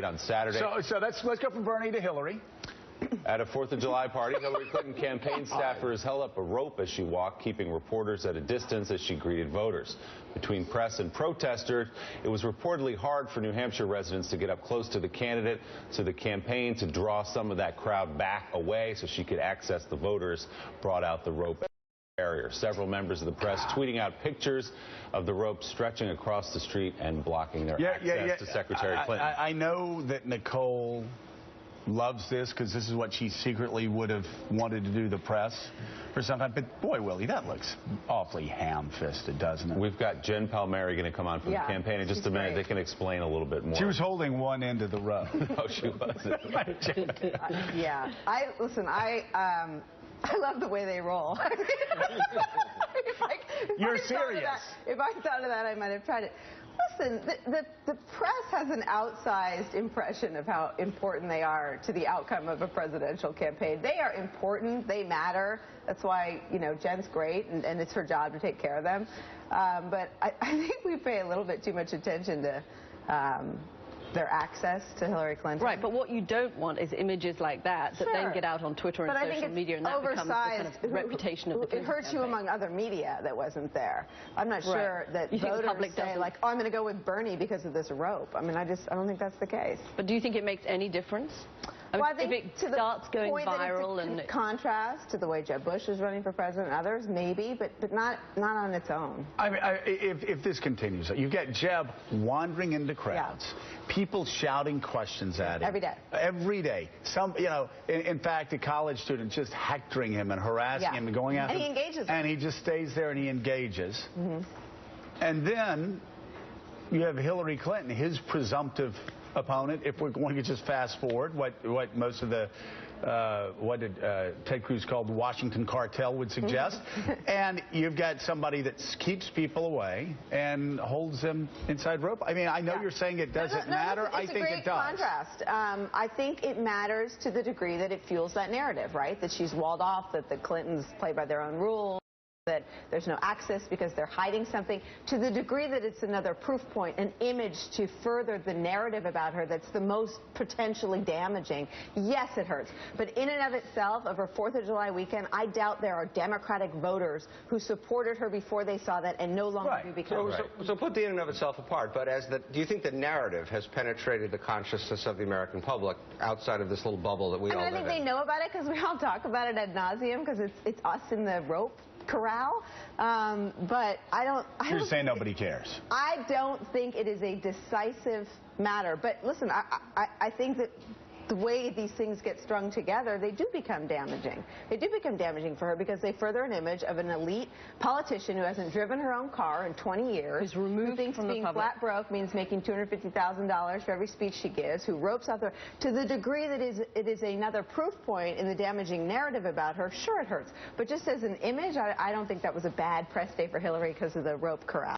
on Saturday. So let's go from Bernie to Hillary. At a 4th of July party, Hillary Clinton campaign staffers held up a rope as she walked, keeping reporters at a distance as she greeted voters. Between press and protesters, it was reportedly hard for New Hampshire residents to get up close to the candidate, so the campaign, to draw some of that crowd back away so she could access the voters, brought out the rope barrier. Several members of the press tweeting out pictures of the rope stretching across the street and blocking their access to Secretary Clinton. I know that Nicole loves this because this is what she secretly would have wanted to do, the press for some time. But boy, Willie, that looks awfully ham-fisted, doesn't it? We've got Jen Palmieri going to come on from the campaign in just a minute. They can explain a little bit more. She was holding one end of the rope. No, she wasn't. Yeah. I love the way they roll. You're serious. If I thought of that, I might have tried it. Listen, the press has an outsized impression of how important they are to the outcome of a presidential campaign. They are important. They matter. That's why, you know, Jen's great, and it's her job to take care of them. But I think we pay a little bit too much attention to their access to Hillary Clinton. Right, but what you don't want is images like that then get out on Twitter and social media, and that becomes the kind of reputation of the Clinton It hurts you among other media that wasn't there. I'm not sure that voters say, like, oh, I'm going to go with Bernie because of this rope. I mean, I don't think that's the case. But do you think it makes any difference? Well, I think if it starts going viral, and contrast to the way Jeb Bush is running for president and others, maybe, but not on its own. I mean, if this continues, you get Jeb wandering into crowds, people shouting questions at him every day. Every day. Some, you know, in fact, a college student just hectoring him and harassing him and going after him. And he engages. And he just stays there and he engages. And then you have Hillary Clinton, his presumptive opponent, if we're going to just fast forward, what most of the, what did Ted Cruz call the Washington cartel would suggest, and you've got somebody that keeps people away and holds them inside rope. I mean, I know you're saying it doesn't matter. I think it does. Contrast. I think it matters to the degree that it fuels that narrative, right? That she's walled off, that the Clintons play by their own rules, that there's no access because they're hiding something, to the degree that it's another proof point, an image to further the narrative about her that's the most potentially damaging. Yes, it hurts. But in and of itself, of her 4th of July weekend, I doubt there are Democratic voters who supported her before they saw that and no longer do because So put the in and of itself apart, but do you think the narrative has penetrated the consciousness of the American public outside of this little bubble that we all live in? I think they know about it because we all talk about it ad nauseum because it's us in the rope corral, but You're saying nobody cares. I don't think it is a decisive matter. But listen, I think that the way these things get strung together, they do become damaging. They do become damaging for her because they further an image of an elite politician who hasn't driven her own car in 20 years, who thinks being flat broke means making $250,000 for every speech she gives, who ropes out there. To the degree that it is another proof point in the damaging narrative about her, sure, it hurts. But just as an image, I don't think that was a bad press day for Hillary because of the rope corral.